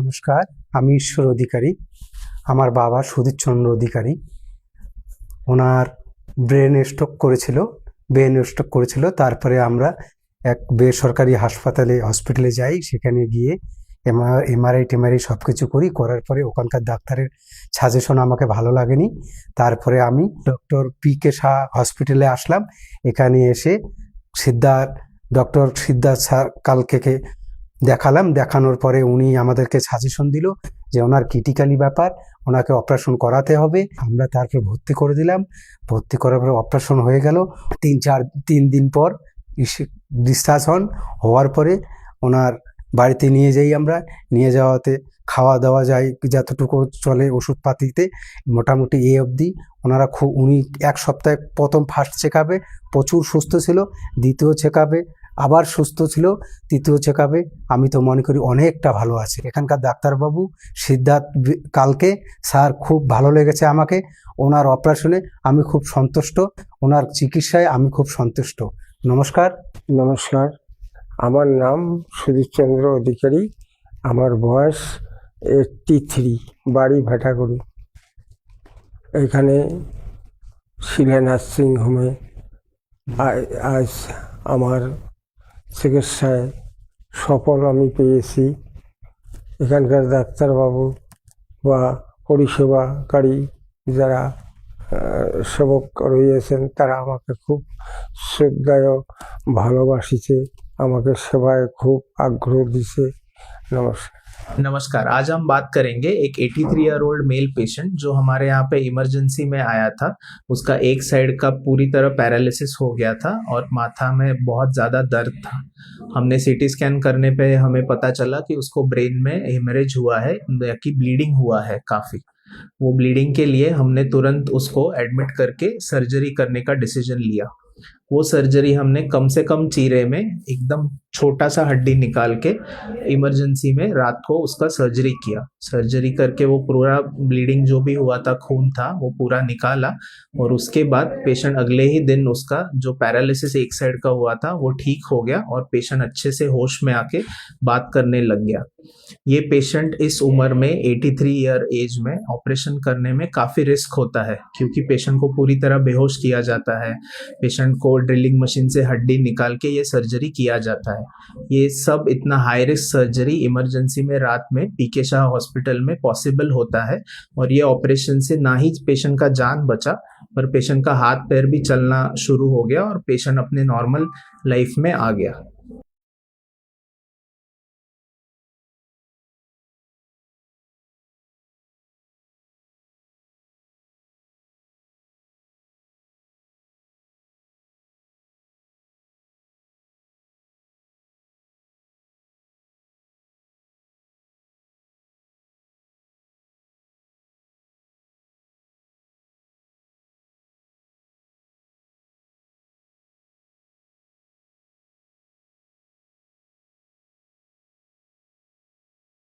নমস্কার, আমি ঈশ্বর অধিকারী। আমার বাবা সুধীরচন্দ্র অধিকারী, ওনার ব্রেন স্ট্রোক করেছিল। তারপরে আমরা এক বেসরকারি হসপিটালে যাই। সেখানে গিয়ে এমআরআই সব কিছু করার পরে ওখানকার ডাক্তারের সাজেশন আমাকে ভালো লাগেনি। তারপরে আমি ডক্টর পি.কে. শাহ হসপিটালে আসলাম। এখানে এসে ডক্টর সিদ্ধার্থ স্যার কালকে দেখালাম। দেখানোর পরে উনি আমাদেরকে সাজেশন দিল যে ওনার ক্রিটিক্যালি ব্যাপার, ওনাকে অপারেশন করাতে হবে। আমরা তারপর ভর্তি করে দিলাম। ভর্তি করার পরে অপারেশন হয়ে গেল। 3 দিন পর ডিসচার্জ হওয়ার পরে ওনার বাড়িতে নিয়ে যাই। আমরা নিয়ে যাওয়াতে খাওয়া দাওয়া যায় যতটুকু চলে, ওষুধপাতিতে মোটামুটি অবধি উনি 1 সপ্তাহে প্রথম ফার্স্ট চেকআপে প্রচুর সুস্থ ছিল, দ্বিতীয় চেকআপে আবার সুস্থ ছিল, তৃতীয় চেকআপে আমি তো মনে করি অনেকটা ভালো আছে। এখানকার ডাক্তারবাবু সিদ্ধার্থ কালকে স্যার খুব ভালো লেগেছে আমাকে। ওনার অপারেশনে আমি খুব সন্তুষ্ট, ওনার চিকিৎসায় আমি খুব সন্তুষ্ট। নমস্কার। আমার নাম সুধীরচন্দ্র অধিকারী। আমার বয়স 83, বাড়ি ভেটাগুড়ি। এখানে শিলা নার্সিং হোমে আজ আমার চিকিৎসায় সফল আমি পেয়েছি। এখানকার ডাক্তারবাবু বা পরিষেবাকারী যারা সেবক রয়েছেন তারা আমাকে খুব শ্রদ্ধায় ভালোবাসিছে, আমাকে সেবায় খুব আগ্রহ দিছে। नमस्कार। आज हम बात करेंगे एक 83 ईयर ओल्ड मेल पेशेंट जो हमारे यहाँ पे इमरजेंसी में आया था। उसका एक साइड का पूरी तरह पैरालिसिस हो गया था और माथा में बहुत ज़्यादा दर्द था। हमने सीटी स्कैन करने पे हमें पता चला कि उसको ब्रेन में हेमरेज हुआ है, कि ब्लीडिंग हुआ है काफ़ी। वो ब्लीडिंग के लिए हमने तुरंत उसको एडमिट करके सर्जरी करने का डिसीजन लिया। वो सर्जरी हमने कम से कम चीरे में एकदम छोटा सा हड्डी निकाल के इमरजेंसी में रात को उसका सर्जरी किया। सर्जरी करके वो पूरा ब्लीडिंग जो भी हुआ था, खून था, वो पूरा निकाला और उसके बाद पेशेंट अगले ही दिन उसका जो पैरालिसिस एक साइड का हुआ था वो ठीक हो गया और पेशेंट अच्छे से होश में आके बात करने लग गया। ये पेशेंट इस उम्र में 83 ईयर एज में ऑपरेशन करने में काफ़ी रिस्क होता है, क्योंकि पेशेंट को पूरी तरह बेहोश किया जाता है। पेशेंट को ड्रिलिंग मशीन से हड्डी निकाल के ये सर्जरी किया जाता है। ये सब इतना हाई रिस्क सर्जरी इमरजेंसी में रात में पी.के. शाह हॉस्पिटल में पॉसिबल होता है। और ये ऑपरेशन से ना ही पेशेंट का जान बचा, पर पेशेंट का हाथ पैर भी चलना शुरू हो गया और पेशेंट अपने नॉर्मल लाइफ में आ गया।